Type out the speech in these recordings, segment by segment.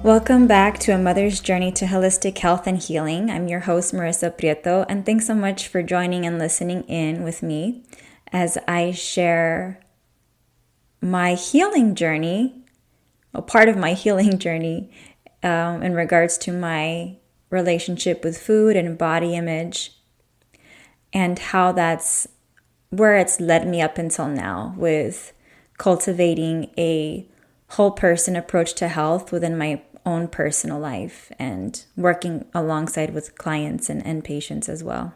Welcome back to A Mother's Journey to Holistic Health and Healing. I'm your host, Marissa Prieto, and thanks so much for joining and listening in with me as I share my healing journey, a part of my healing journey in regards to my relationship with food and body image, and how that's where it's led me up until now with cultivating a whole person approach to health within my own personal life and working alongside with clients and patients as well.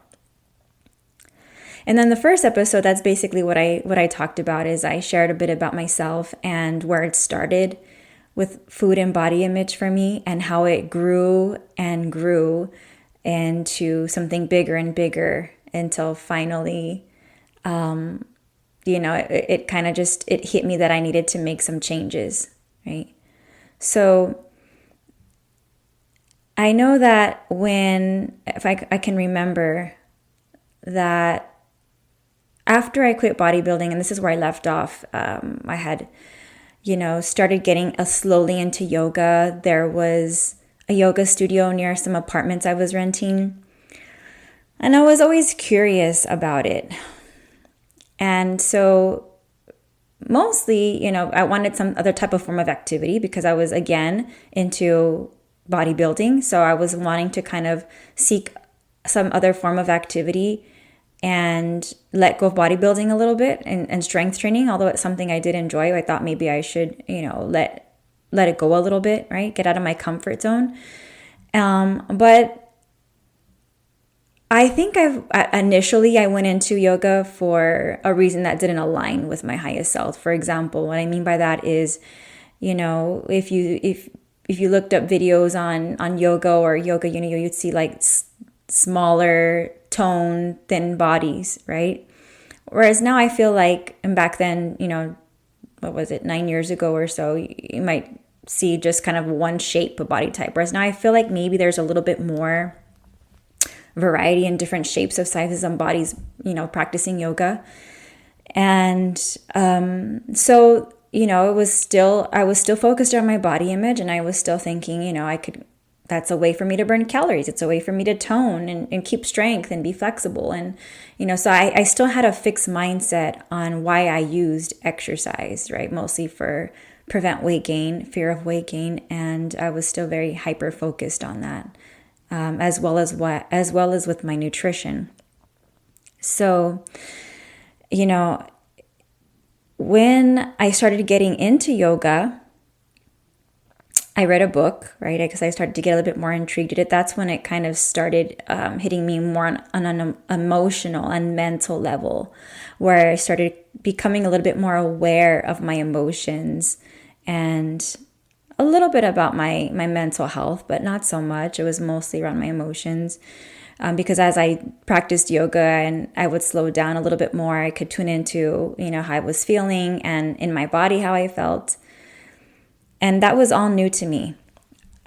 And then the first episode, that's basically what I talked about, is I shared a bit about myself and where it started with food and body image for me, and how it grew and grew into something bigger and bigger until finally, it kind of just, it hit me that I needed to make some changes, right? So I know that if I can remember that after I quit bodybuilding, and this is where I left off, I had, started getting slowly into yoga. There was a yoga studio near some apartments I was renting, and I was always curious about it. And so mostly, I wanted some other type of form of activity because I was, again, into bodybuilding. So I was wanting to kind of seek some other form of activity and let go of bodybuilding a little bit and strength training. Although it's something I did enjoy, I thought maybe I should, let it go a little bit, right? Get out of my comfort zone. But I think initially I went into yoga for a reason that didn't align with my highest self. For example, what I mean by that is, if you looked up videos on yoga or yoga, you'd see like smaller, toned, thin bodies, right? Whereas now I feel like, and back then, what was it, 9 years ago or so, you might see just kind of one shape of body type. Whereas now I feel like maybe there's a little bit more variety in different shapes of sizes and bodies, practicing yoga. And so, I was still focused on my body image, and I was still thinking, that's a way for me to burn calories. It's a way for me to tone and keep strength and be flexible. And, so I still had a fixed mindset on why I used exercise, right? Mostly for prevent weight gain, fear of weight gain. And I was still very hyper focused on that. As well as with my nutrition. So, when I started getting into yoga, I read a book, right? Because I started to get a little bit more intrigued at it. That's when it kind of started hitting me more on an emotional and mental level, where I started becoming a little bit more aware of my emotions and a little bit about my mental health, but not so much. It was mostly around my emotions. Because as I practiced yoga and I would slow down a little bit more, I could tune into, how I was feeling and in my body, how I felt. And that was all new to me.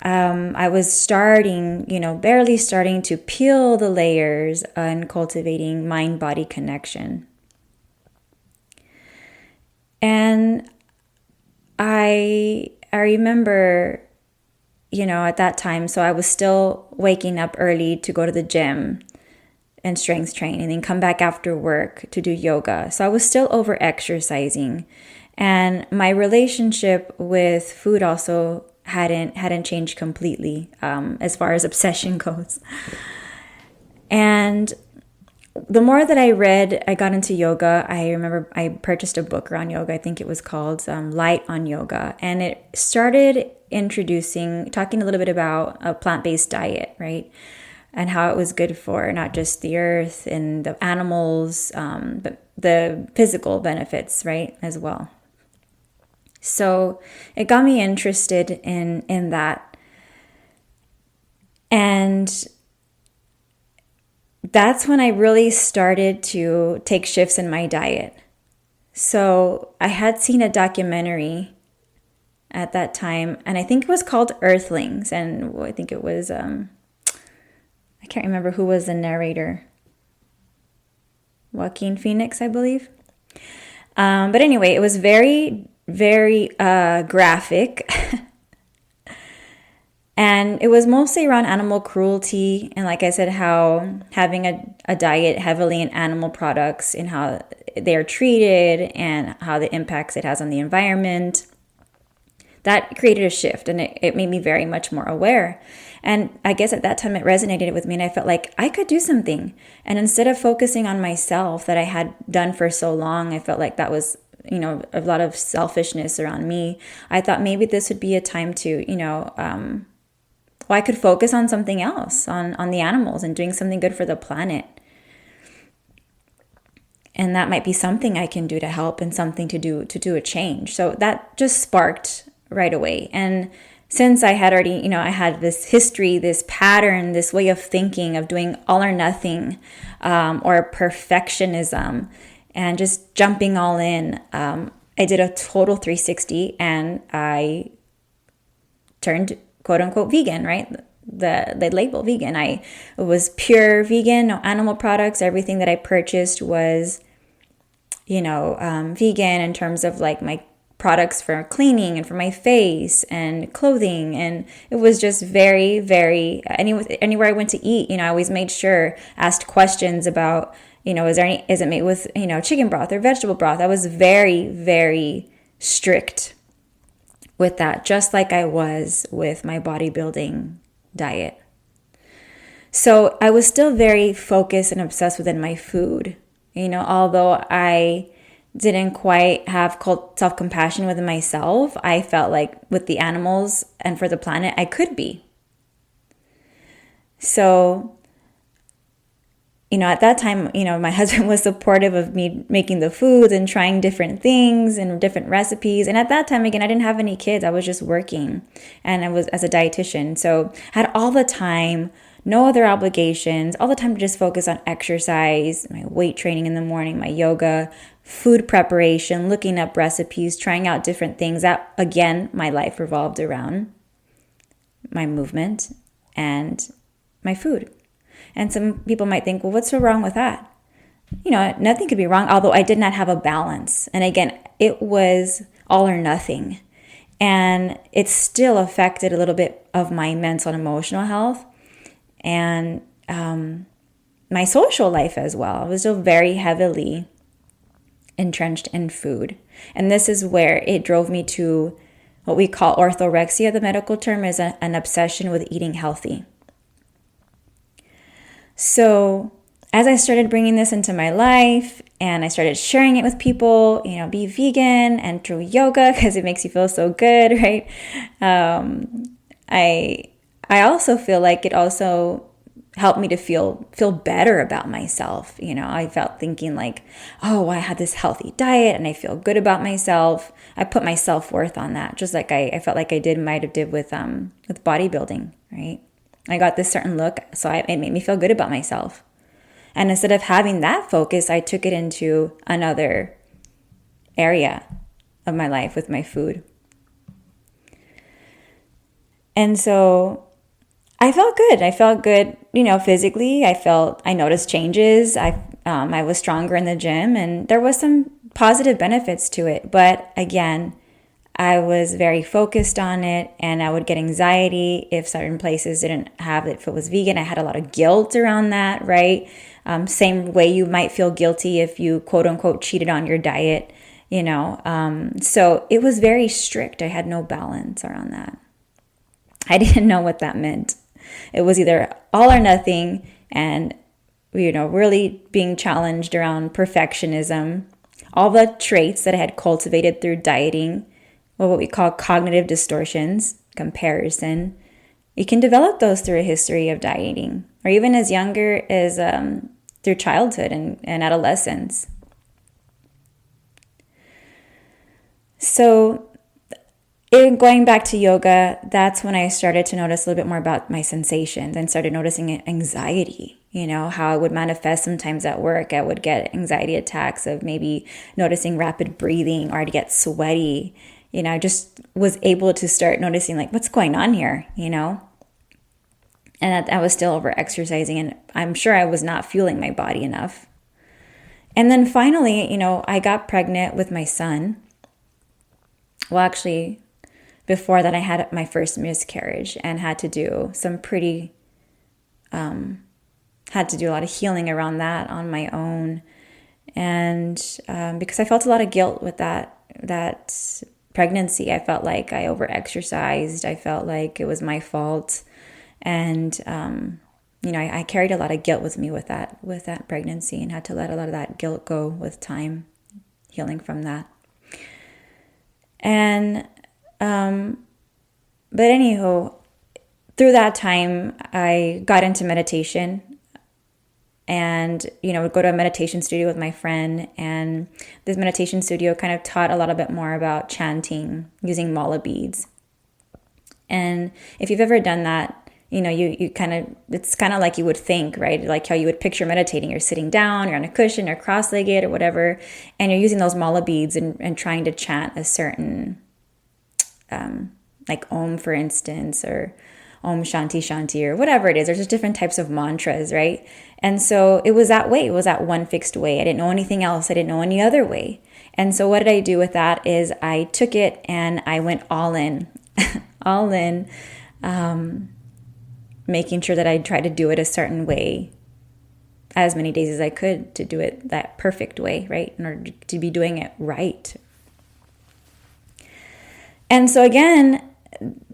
I was barely starting to peel the layers and cultivating mind-body connection. And I remember, at that time, so I was still waking up early to go to the gym and strength train and then come back after work to do yoga. So I was still over exercising, and my relationship with food also hadn't changed completely as far as obsession goes. And the more that I got into yoga. I remember I purchased a book around yoga. I think it was called Light on Yoga. And it started talking a little bit about a plant-based diet, right? And how it was good for not just the earth and the animals, but the physical benefits, right, as well. So it got me interested in that. And that's when I really started to take shifts in my diet. So I had seen a documentary at that time, and I think it was called Earthlings, and I think it was, I can't remember who was the narrator. Joaquin Phoenix, I believe. But anyway, it was very, very graphic. And it was mostly around animal cruelty. And like I said, how having a diet heavily in animal products and how they are treated and how the impacts it has on the environment, that created a shift, and it made me very much more aware. And I guess at that time it resonated with me, and I felt like I could do something. And instead of focusing on myself that I had done for so long, I felt like that was, a lot of selfishness around me. I thought maybe this would be a time to, I could focus on something else, on the animals and doing something good for the planet. And that might be something I can do to help and something to do a change. So that just sparked right away. And since I had already, I had this history, this pattern, this way of thinking of doing all or nothing, or perfectionism, and just jumping all in, I did a total 360 and I turned quote unquote vegan, right? The label vegan. I was pure vegan, no animal products. Everything that I purchased was, vegan in terms of like my products for cleaning and for my face and clothing. And it was just very, very, anywhere I went to eat, I always made sure, asked questions about, is it made with, chicken broth or vegetable broth? I was very, very strict with that, just like I was with my bodybuilding diet. So I was still very focused and obsessed within my food, although I didn't quite have self-compassion within myself. I felt like with the animals and for the planet, I could be. So, at that time, my husband was supportive of me making the foods and trying different things and different recipes. And at that time, again, I didn't have any kids. I was just working and I was as a dietitian. So I had all the time, no other obligations, all the time to just focus on exercise, my weight training in the morning, my yoga, food preparation, looking up recipes, trying out different things. That, again, my life revolved around my movement and my food. And some people might think, well, what's so wrong with that? Nothing could be wrong, although I did not have a balance. And again, it was all or nothing. And it still affected a little bit of my mental and emotional health and my social life as well. I was still very heavily entrenched in food. And this is where it drove me to what we call orthorexia. The medical term is an obsession with eating healthy. So as I started bringing this into my life and I started sharing it with people, be vegan and do yoga because it makes you feel so good, right? I also feel like it also helped me to feel better about myself. I felt thinking like, oh, I had this healthy diet and I feel good about myself. I put my self-worth on that, just like I felt like I might have did with bodybuilding, right? I got this certain look, so it made me feel good about myself. And instead of having that focus, I took it into another area of my life with my food. And so I felt good. I felt good, physically. I noticed changes. I was stronger in the gym, and there was some positive benefits to it. But again, I was very focused on it, and I would get anxiety if certain places didn't have it. If it was vegan, I had a lot of guilt around that, right? Same way you might feel guilty if you quote unquote cheated on your diet, So it was very strict. I had no balance around that. I didn't know what that meant. It was either all or nothing, and really being challenged around perfectionism, all the traits that I had cultivated through dieting, or what we call cognitive distortions, comparison. You can develop those through a history of dieting, or even as younger as through childhood and adolescence. So going back to yoga, that's when I started to notice a little bit more about my sensations and started noticing anxiety, how it would manifest sometimes at work. I would get anxiety attacks of maybe noticing rapid breathing, or I'd get sweaty. I just was able to start noticing like, what's going on here, And that I was still over exercising, and I'm sure I was not fueling my body enough. And then finally, I got pregnant with my son. Well, actually, before that I had my first miscarriage and had to do some pretty, had to do a lot of healing around that on my own. And because I felt a lot of guilt with that pregnancy. I felt like I overexercised. I felt like it was my fault. And, I carried a lot of guilt with me with that pregnancy, and had to let a lot of that guilt go with time, healing from that. And, but anyhow, through that time, I got into meditation, and, would go to a meditation studio with my friend, and this meditation studio kind of taught a little bit more about chanting using mala beads. And if you've ever done that, you kind of, it's kind of like you would think, right? Like how you would picture meditating. You're sitting down, you're on a cushion, or cross-legged or whatever, and you're using those mala beads and trying to chant a certain, like Om, for instance, or Om Shanti Shanti, or whatever it is. There's just different types of mantras, right? And so it was that way. It was that one fixed way. I didn't know anything else. I didn't know any other way. And so what did I do with that is I took it and I went all in, all in, making sure that I tried to do it a certain way as many days as I could to do it that perfect way, right? In order to be doing it right. And so again,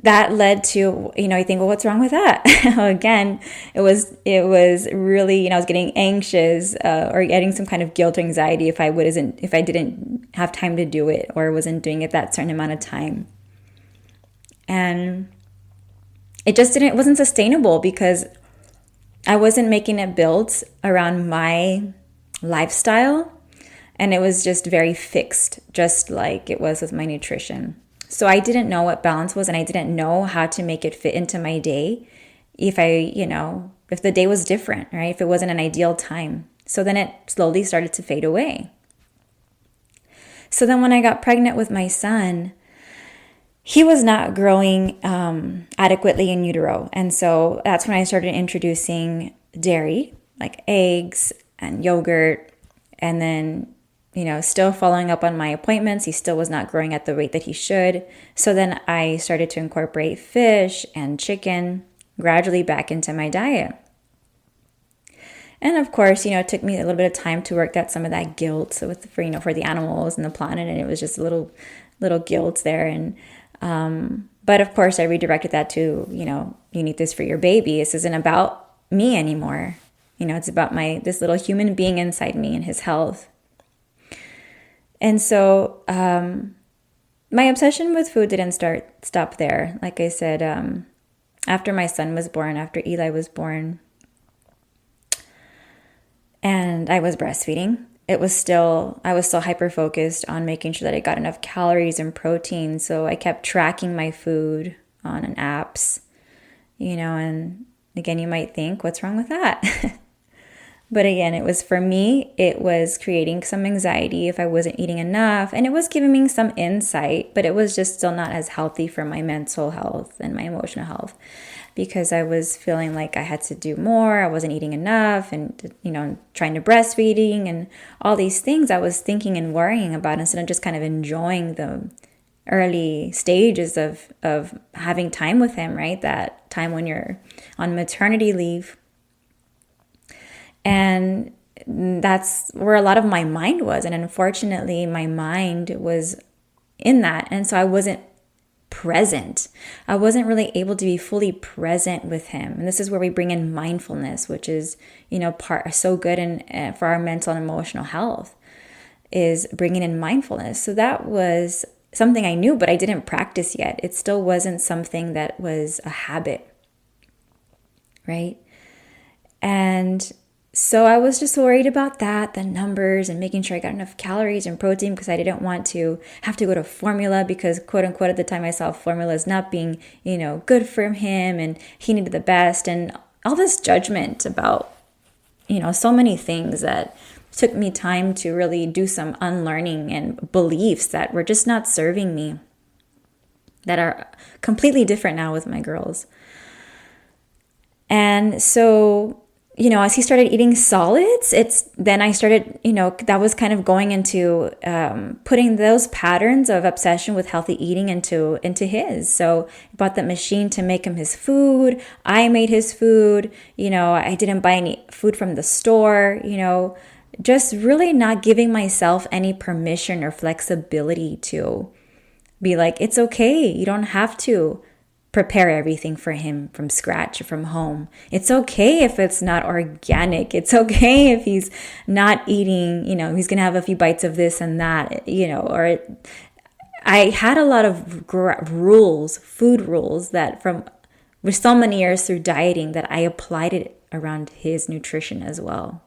that led to, I think, well, what's wrong with that? Again, it was really, I was getting anxious or getting some kind of guilt or anxiety if I didn't have time to do it, or wasn't doing it that certain amount of time. And it just wasn't sustainable, because I wasn't making it built around my lifestyle, and it was just very fixed, just like it was with my nutrition. So I didn't know what balance was, and I didn't know how to make it fit into my day if if the day was different, right? If it wasn't an ideal time. So then it slowly started to fade away. So then when I got pregnant with my son, he was not growing adequately in utero. And so that's when I started introducing dairy, like eggs and yogurt, and then still following up on my appointments. He still was not growing at the rate that he should. So then I started to incorporate fish and chicken gradually back into my diet. And of course, it took me a little bit of time to work out some of that guilt for the animals and the planet. And it was just a little guilt there. And, but of course I redirected that to, you need this for your baby. This isn't about me anymore. It's about this little human being inside me and his health. And so my obsession with food didn't stop there. Like I said, after my son was born, after Eli was born, and I was breastfeeding, I was still hyper focused on making sure that I got enough calories and protein. So I kept tracking my food on an apps, and again, you might think, what's wrong with that? But again, for me, it was creating some anxiety if I wasn't eating enough, and it was giving me some insight, but it was just still not as healthy for my mental health and my emotional health, because I was feeling like I had to do more. I wasn't eating enough, and, trying to breastfeeding and all these things I was thinking and worrying about, instead of just kind of enjoying the early stages of having time with him, right? That time when you're on maternity leave. And that's where a lot of my mind was. And unfortunately, my mind was in that. And so I wasn't present. I wasn't really able to be fully present with him. And this is where we bring in mindfulness, which is, so good and for our mental and emotional health, is bringing in mindfulness. So that was something I knew, but I didn't practice yet. It still wasn't something that was a habit, right? And so I was just worried about that, the numbers, and making sure I got enough calories and protein, because I didn't want to have to go to formula, because quote unquote at the time I saw formula as not being, good for him, and he needed the best, and all this judgment about, so many things that took me time to really do some unlearning and beliefs that were just not serving me, that are completely different now with my girls. And so as he started eating solids, then I started, that was kind of going into putting those patterns of obsession with healthy eating into his. So I bought that machine to make him his food. I made his food. I didn't buy any food from the store. Just really not giving myself any permission or flexibility to be like, it's okay. You don't have to prepare everything for him from scratch or from home. It's okay if it's not organic. It's okay if he's not eating, he's going to have a few bites of this and that, I had a lot of rules, food rules that with so many years through dieting that I applied it around his nutrition as well.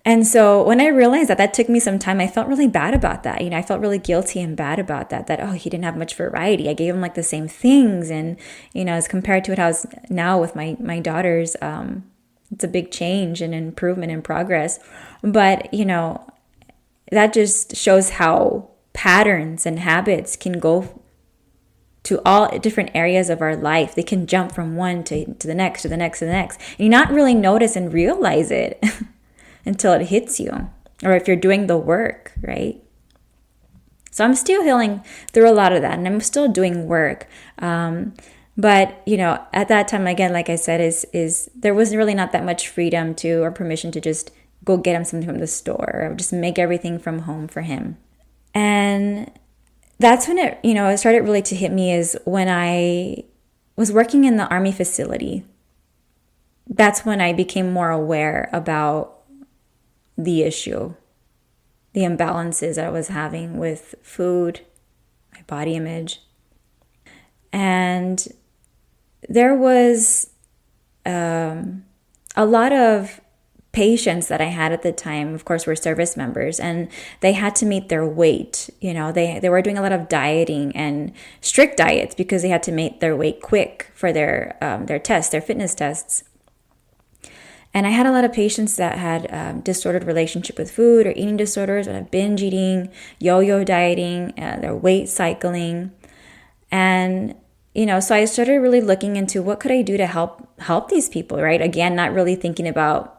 And so when I realized that took me some time, I felt really bad about that. I felt really guilty and bad about that, oh, he didn't have much variety. I gave him like the same things. And, as compared to how it's now with my daughters, it's a big change and improvement and progress. But, that just shows how patterns and habits can go to all different areas of our life. They can jump from one to the next, to the next, to the next. And you not really notice and realize it until it hits you, or if you're doing the work, right? So I'm still healing through a lot of that, and I'm still doing work. But at that time, again, like I said, is there was really not that much freedom or permission to just go get him something from the store, or just make everything from home for him. And that's when it started really to hit me, is when I was working in the Army facility. That's when I became more aware about the issue, the imbalances I was having with food, my body image. And there was a lot of patients that I had at the time, of course, were service members, and they had to meet their weight. They were doing a lot of dieting and strict diets because they had to meet their weight quick for their tests, their fitness tests. And I had a lot of patients that had disordered relationship with food or eating disorders, that have binge eating, yo-yo dieting, their weight cycling. And, so I started really looking into what could I do to help these people, right? Again, not really thinking about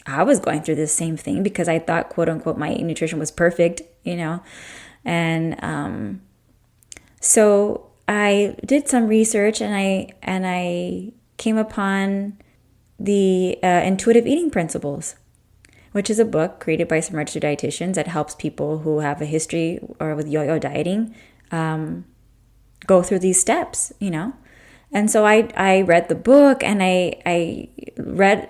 I was going through the same thing because I thought, quote unquote, my nutrition was perfect, And so I did some research, and I came upon the Intuitive Eating Principles, which is a book created by some registered dietitians that helps people who have a history or with yo-yo dieting go through these steps, And so I read the book, and I read,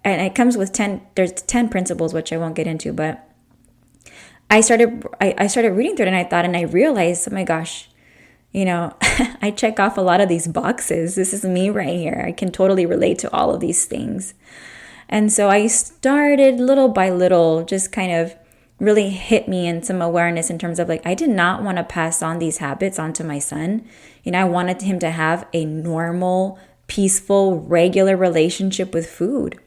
and it comes with 10 principles, which I won't get into, but I started reading through it, and I realized, oh my gosh, I check off a lot of these boxes. This is me right here. I can totally relate to all of these things. And so I started little by little, just kind of really hit me in some awareness in terms of I did not want to pass on these habits onto my son. I wanted him to have a normal, peaceful, regular relationship with food.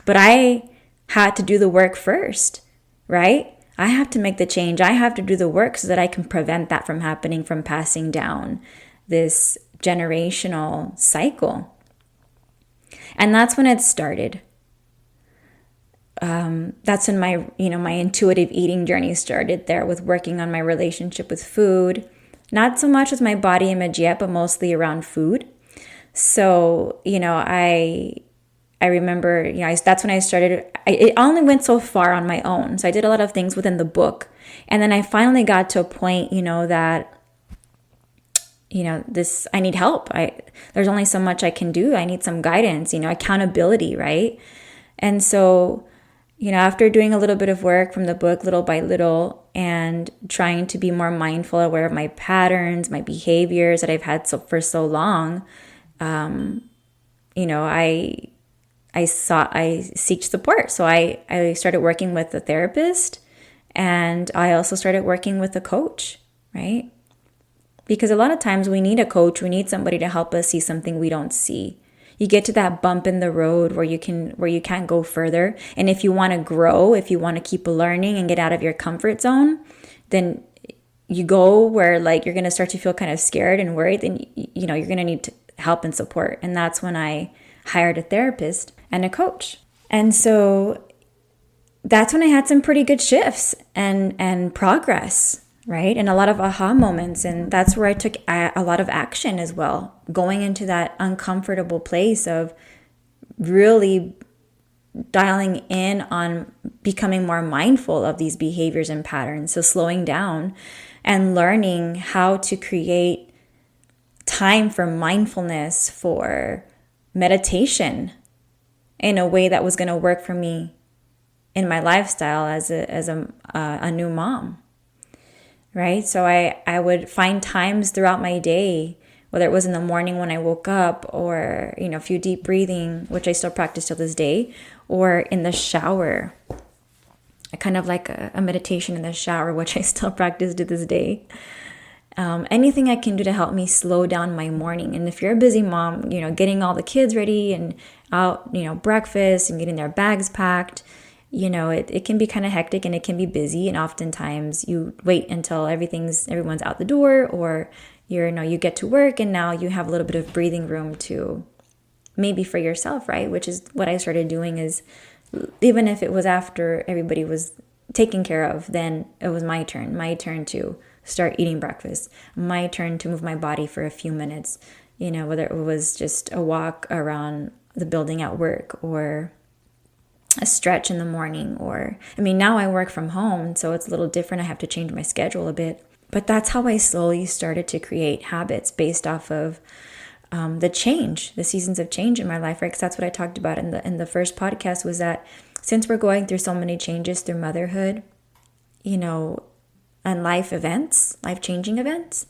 But I had to do the work first, right? I have to make the change. I have to do the work so that I can prevent that from happening, from passing down this generational cycle. And that's when it started. That's when my intuitive eating journey started there, with working on my relationship with food. Not so much with my body image yet, but mostly around food. So, I remember, that's when I started. It only went so far on my own. So I did a lot of things within the book. And then I finally got to a point, that, I need help. There's only so much I can do. I need some guidance, accountability, right? And so, after doing a little bit of work from the book, little by little, and trying to be more mindful, aware of my patterns, my behaviors that I've had for so long, I seek support. So I started working with a therapist, and I also started working with a coach, right? Because a lot of times we need a coach, we need somebody to help us see something we don't see. You get to that bump in the road where you can't go further. And if you want to grow, if you want to keep learning and get out of your comfort zone, then you go where you're going to start to feel kind of scared and worried, then you're going to need help and support. And that's when I hired a therapist and a coach. And so that's when I had some pretty good shifts and progress, right? And a lot of aha moments. And that's where I took a lot of action as well, going into that uncomfortable place of really dialing in on becoming more mindful of these behaviors and patterns. So slowing down and learning how to create time for mindfulness, for meditation in a way that was going to work for me in my lifestyle as a new mom, right? So I would find times throughout my day, whether it was in the morning when I woke up, or a few deep breathing, which I still practice till this day, or in the shower. I kind of like a meditation in the shower, which I still practice to this day. Anything I can do to help me slow down my morning. And if you're a busy mom, getting all the kids ready and out, breakfast and getting their bags packed, it can be kind of hectic and it can be busy. And oftentimes you wait until everyone's out the door, or you get to work and now you have a little bit of breathing room to maybe for yourself, right? Which is what I started doing, is even if it was after everybody was taken care of, then it was my turn to start eating breakfast, my turn to move my body for a few minutes, whether it was just a walk around the building at work, or a stretch in the morning, now I work from home, so it's a little different. I have to change my schedule a bit. But that's how I slowly started to create habits based off of the seasons of change in my life, right? Because that's what I talked about in the first podcast, was that since we're going through so many changes through motherhood, and life-changing events,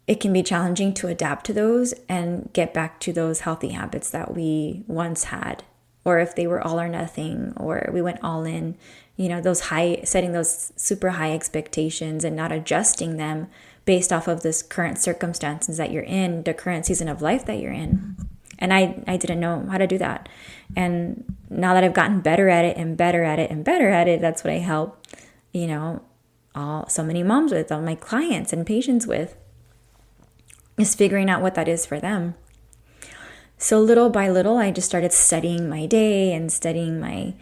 it can be challenging to adapt to those and get back to those healthy habits that we once had. Or if they were all or nothing, or we went all in, setting those super high expectations and not adjusting them based off of this current circumstances that you're in, the current season of life that you're in. And I didn't know how to do that. And now that I've gotten better at it and better at it and better at it, that's what I help, so many moms with, all my clients and patients with, is figuring out what that is for them. So little by little, I just started studying my day and studying my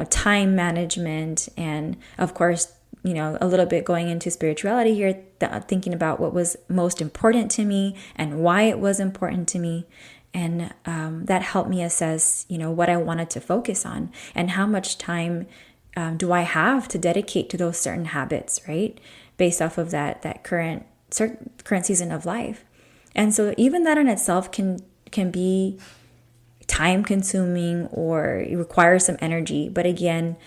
time management, and of course, a little bit going into spirituality here, thinking about what was most important to me and why it was important to me. And that helped me assess, what I wanted to focus on and how much time do I have to dedicate to those certain habits, right? Based off of that current season of life. And so even that in itself can be time consuming, or it requires some energy. But again,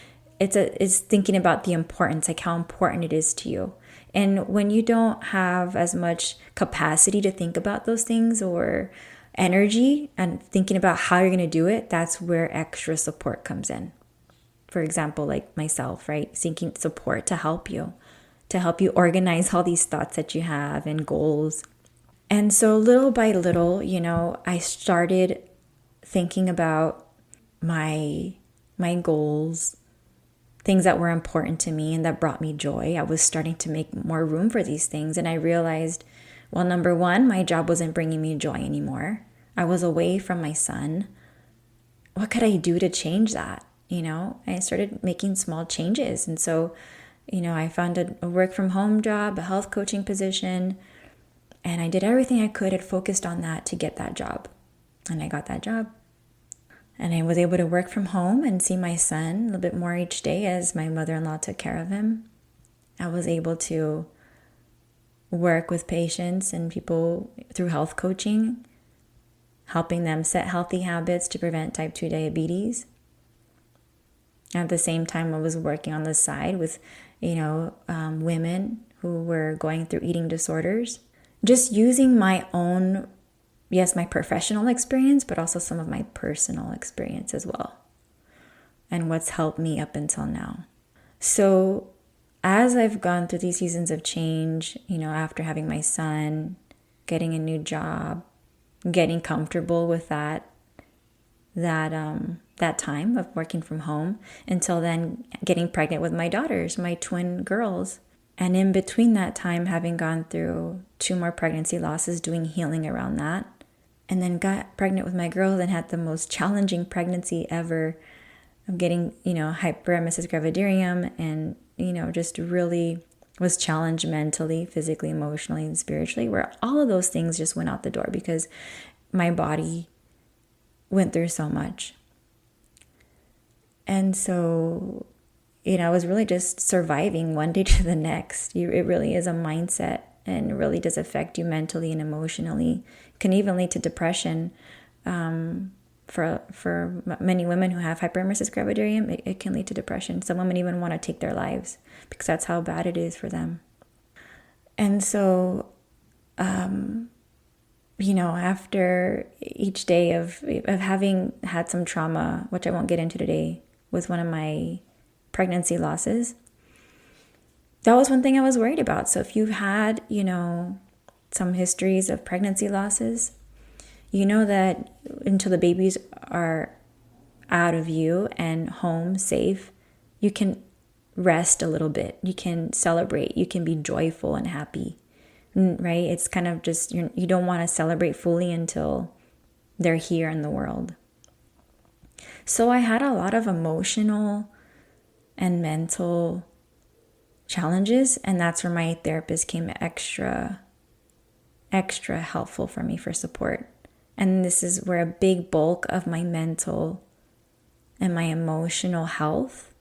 it's thinking about the importance, like how important it is to you. And when you don't have as much capacity to think about those things, or energy and thinking about how you're going to do it, that's where extra support comes in. For example, like myself, right? Seeking support to help you organize all these thoughts that you have and goals. And so little by little, I started thinking about my goals, things that were important to me and that brought me joy. I was starting to make more room for these things. And I realized, well, number one, my job wasn't bringing me joy anymore. I was away from my son. What could I do to change that? I started making small changes. And so, I found a work from home job, a health coaching position, and I did everything I could and focused on that to get that job. And I got that job. And I was able to work from home and see my son a little bit more each day as my mother-in-law took care of him. I was able to work with patients and people through health coaching, helping them set healthy habits to prevent type 2 diabetes. At the same time, I was working on the side with, women who were going through eating disorders. Just using my own, my professional experience, but also some of my personal experience as well. And what's helped me up until now. So as I've gone through these seasons of change, after having my son, getting a new job, getting comfortable with that time of working from home, until then getting pregnant with my daughters, my twin girls. And in between that time, having gone through 2 more pregnancy losses, doing healing around that, and then got pregnant with my girls and had the most challenging pregnancy ever of getting, hyperemesis gravidarium, and, just really was challenged mentally, physically, emotionally, and spiritually, where all of those things just went out the door because my body went through so much. And so, I was really just surviving one day to the next. It really is a mindset, and it really does affect you mentally and emotionally. It can even lead to depression. For many women who have hyperemesis gravidarium, it can lead to depression. Some women even want to take their lives because that's how bad it is for them. And so, after each day of having had some trauma, which I won't get into today, with one of my pregnancy losses, that was one thing I was worried about. So if you've had, some histories of pregnancy losses, you know that until the babies are out of you and home safe, you can rest a little bit. You can celebrate. You can be joyful and happy, right? It's kind of just, you don't want to celebrate fully until they're here in the world. So I had a lot of emotional and mental challenges, and that's where my therapist came extra helpful for me for support. And this is where a big bulk of my mental and my emotional health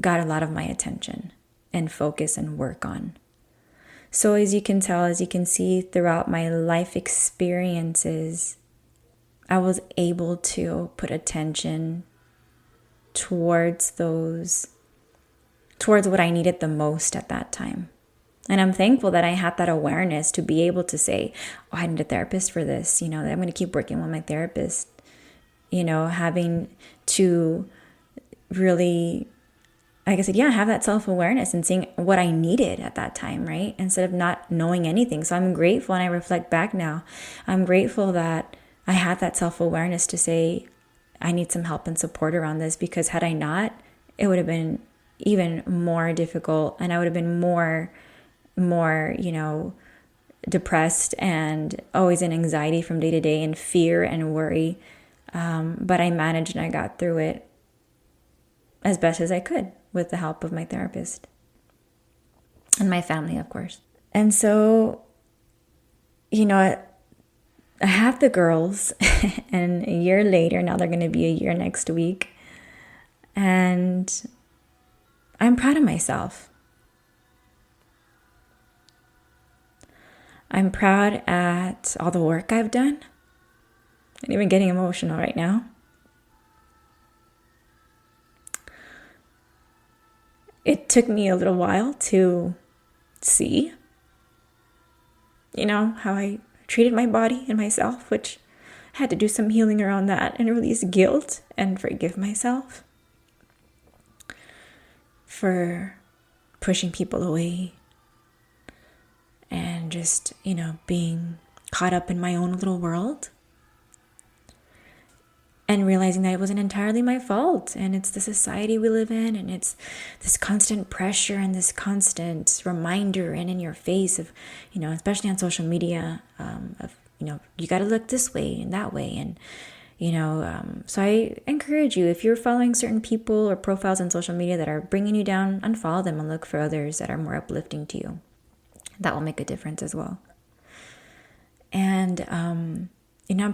got a lot of my attention and focus and work on. So as you can tell, as you can see throughout my life experiences, I was able to put attention towards what I needed the most at that time. And I'm thankful that I had that awareness to be able to say, oh, I need a therapist for this, that I'm going to keep working with my therapist, having to really, like I said, have that self-awareness and seeing what I needed at that time, right? Instead of not knowing anything. So I'm grateful, and I reflect back now, I'm grateful that I had that self-awareness to say, I need some help and support around this, because had I not, it would have been even more difficult, and I would have been more, depressed and always in anxiety from day to day and fear and worry. But I managed and I got through it as best as I could with the help of my therapist and my family, of course. And so, I have the girls and a year later, now they're going to be a year next week. And I'm proud of myself. I'm proud at all the work I've done. I'm even getting emotional right now. It took me a little while to see, how I treated my body and myself, which I had to do some healing around that and release guilt and forgive myself for pushing people away and just, being caught up in my own little world, and realizing that it wasn't entirely my fault, and it's the society we live in, and it's this constant pressure and this constant reminder and in your face of, especially on social media, of, you got to look this way and that way. And, so I encourage you, if you're following certain people or profiles on social media that are bringing you down, unfollow them and look for others that are more uplifting to you. That will make a difference as well. And, I'm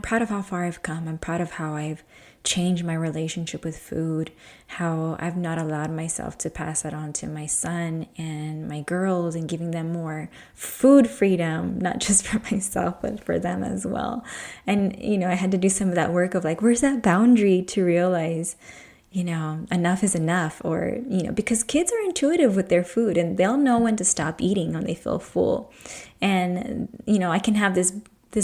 proud of how far I've come. I'm proud of how I've changed my relationship with food, how I've not allowed myself to pass that on to my son and my girls, and giving them more food freedom, not just for myself, but for them as well. And, I had to do some of that work of like, where's that boundary to realize, enough is enough, or, because kids are intuitive with their food and they'll know when to stop eating when they feel full. And, I can have this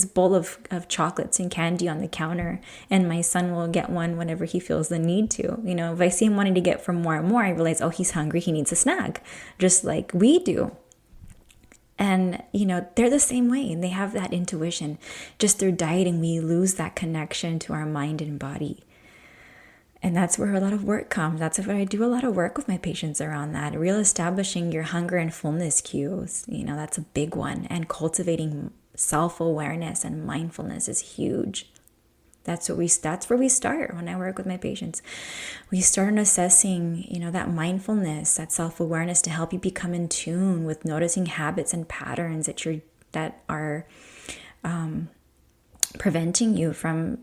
bowl of chocolates and candy on the counter, and my son will get one whenever he feels the need to. If I see him wanting to get from more and more, I realize, oh, he's hungry, he needs a snack, just like we do. And, they're the same way, and they have that intuition. Just through dieting, we lose that connection to our mind and body. And that's where a lot of work comes. That's where I do a lot of work with my patients around that. Real establishing your hunger and fullness cues. That's a big one. And cultivating self-awareness and mindfulness is huge. That's where we start when I work with my patients. We start assessing, that mindfulness, that self-awareness to help you become in tune with noticing habits and patterns that are preventing you from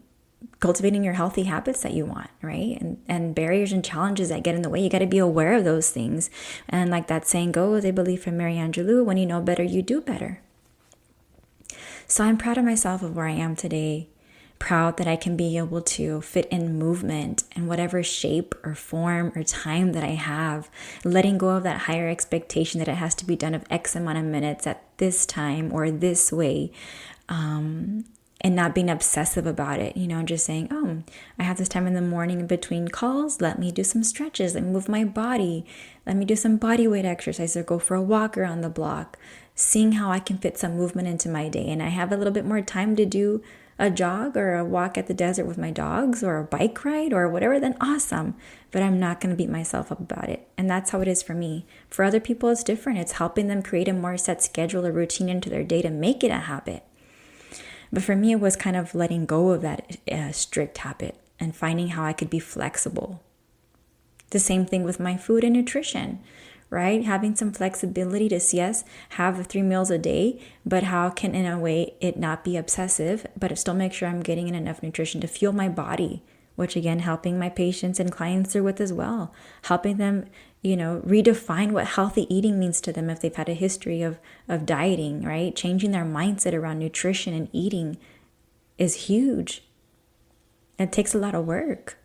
cultivating your healthy habits that you want, right? And barriers and challenges that get in the way. You got to be aware of those things. And like that saying goes, I believe from Mary Angelou, when you know better, you do better. So I'm proud of myself of where I am today. Proud that I can be able to fit in movement in whatever shape or form or time that I have, letting go of that higher expectation that it has to be done of X amount of minutes at this time or this way, and not being obsessive about it, just saying, oh, I have this time in the morning in between calls, let me do some stretches, let me move my body, let me do some body weight exercise or go for a walk around the block, seeing how I can fit some movement into my day. And I have a little bit more time to do a jog or a walk at the desert with my dogs or a bike ride or whatever, then awesome. But I'm not going to beat myself up about it. And that's how it is for me. For other people, it's different. It's helping them create a more set schedule or routine into their day to make it a habit. But for me, it was kind of letting go of that strict habit and finding how I could be flexible. The same thing with my food and nutrition, right? Having some flexibility to, yes, have 3 meals a day, but how can, in a way, it not be obsessive, but still make sure I'm getting in enough nutrition to fuel my body, which again, helping my patients and clients through with as well, helping them, redefine what healthy eating means to them if they've had a history of dieting, right? Changing their mindset around nutrition and eating is huge. It takes a lot of work.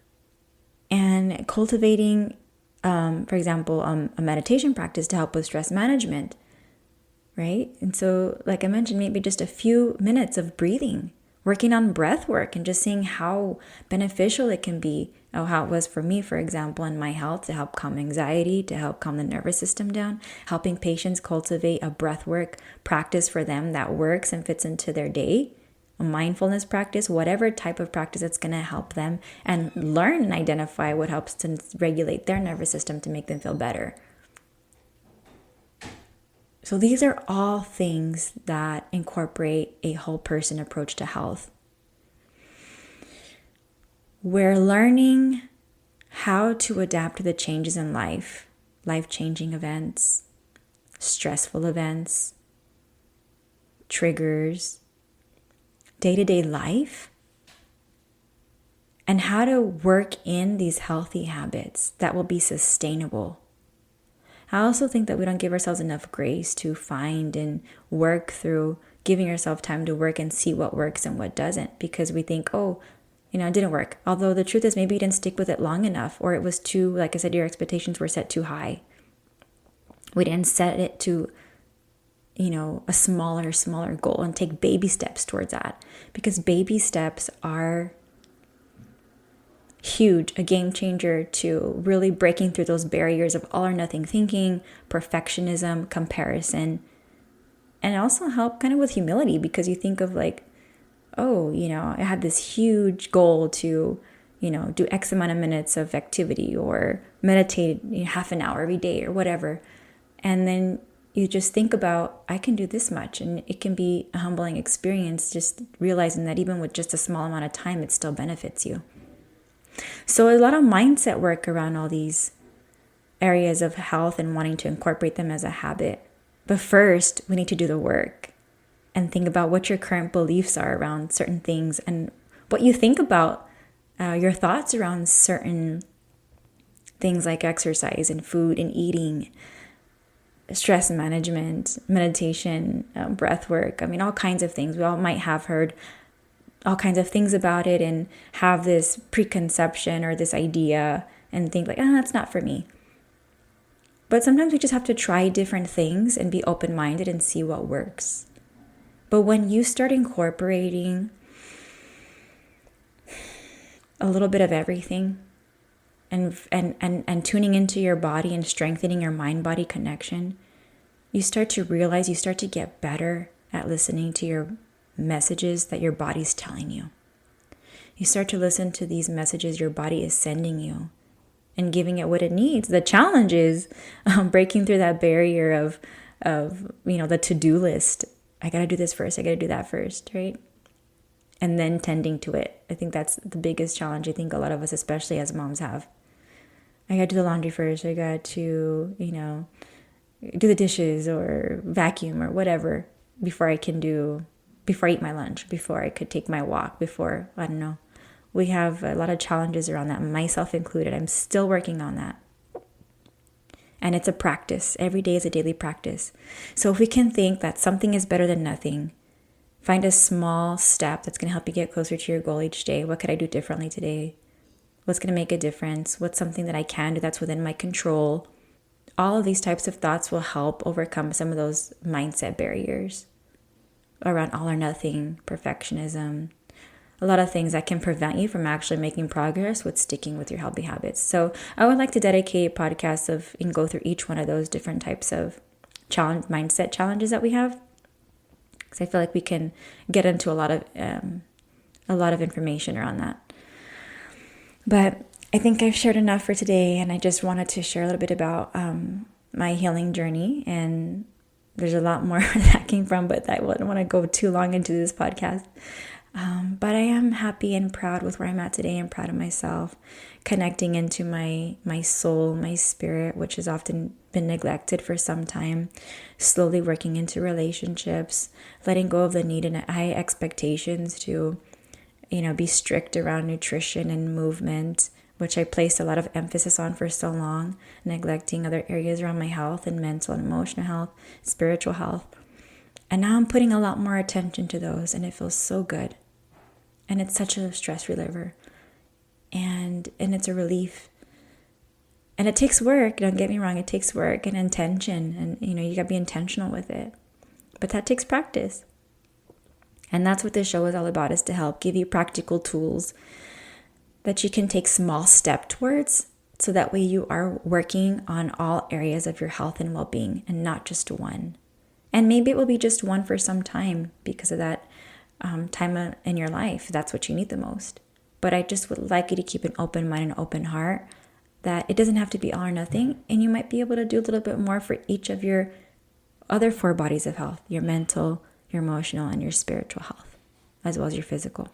And cultivating, for example, a meditation practice to help with stress management, right? And so, like I mentioned, maybe just a few minutes of breathing, working on breath work and just seeing how beneficial it can be, or how it was for me, for example, in my health to help calm anxiety, to help calm the nervous system down, helping patients cultivate a breath work practice for them that works and fits into their day, a mindfulness practice, whatever type of practice that's going to help them and learn and identify what helps to regulate their nervous system to make them feel better. So these are all things that incorporate a whole person approach to health. We're learning how to adapt to the changes in life, life-changing events, stressful events, triggers, day-to-day life, and how to work in these healthy habits that will be sustainable. I also think that we don't give ourselves enough grace to find and work through giving yourself time to work and see what works and what doesn't, because we think, it didn't work. Although the truth is maybe you didn't stick with it long enough, or it was too, like I said, your expectations were set too high. We didn't set it to, a smaller goal and take baby steps towards that, because baby steps are huge, a game changer to really breaking through those barriers of all or nothing thinking, perfectionism, comparison, and also help kind of with humility, because you think of like, I had this huge goal to, do X amount of minutes of activity or meditate half an hour every day or whatever. And then you just think about, I can do this much. And it can be a humbling experience, just realizing that even with just a small amount of time, it still benefits you. So a lot of mindset work around all these areas of health and wanting to incorporate them as a habit. But first, we need to do the work and think about what your current beliefs are around certain things and what you think about your thoughts around certain things like exercise and food and eating, stress management, meditation, breath work. All kinds of things. We all might have heard all kinds of things about it and have this preconception or this idea and think like, that's not for me. But sometimes we just have to try different things and be open-minded and see what works. But when you start incorporating a little bit of everything and tuning into your body and strengthening your mind-body connection, you start to realize, you start to get better at listening to your messages that your body's telling you. You start to listen to these messages your body is sending you and giving it what it needs. The challenge is breaking through that barrier of the to-do list I got to do this first. I got to do that first, right? And then tending to it. I think that's the biggest challenge I think a lot of us, especially as moms, have. I got to do the laundry first. I got to, do the dishes or vacuum or whatever before I eat my lunch, before I could take my walk, before, I don't know. We have a lot of challenges around that, myself included. I'm still working on that. And it's a practice. Every day is a daily practice. So if we can think that something is better than nothing, find a small step that's going to help you get closer to your goal each day. What could I do differently today? What's going to make a difference? What's something that I can do that's within my control? All of these types of thoughts will help overcome some of those mindset barriers around all or nothing, perfectionism, a lot of things that can prevent you from actually making progress with sticking with your healthy habits. So I would like to dedicate podcasts and go through each one of those different types of mindset challenges that we have, because I feel like we can get into a lot of information around that. But I think I've shared enough for today, and I just wanted to share a little bit about my healing journey. And there's a lot more that came from, but I wouldn't want to go too long into this podcast. But I am happy and proud with where I'm at today. I'm proud of myself, connecting into my soul, my spirit, which has often been neglected for some time, slowly working into relationships, letting go of the need and high expectations to, be strict around nutrition and movement, which I placed a lot of emphasis on for so long, neglecting other areas around my health and mental and emotional health, spiritual health. And now I'm putting a lot more attention to those, and it feels so good. And it's such a stress reliever. And it's a relief. And it takes work, don't get me wrong, it takes work and intention. And, you got to be intentional with it. But that takes practice. And that's what this show is all about, is to help give you practical tools that you can take small step towards, so that way you are working on all areas of your health and well-being and not just one. And maybe it will be just one for some time because of that time in your life. That's what you need the most. But I just would like you to keep an open mind and open heart, that it doesn't have to be all or nothing. And you might be able to do a little bit more for each of your other 4 bodies of health: your mental, your emotional, and your spiritual health, as well as your physical.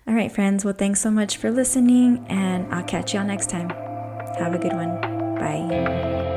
All right, friends. Well, thanks so much for listening, and I'll catch y'all next time. Have a good one. Bye.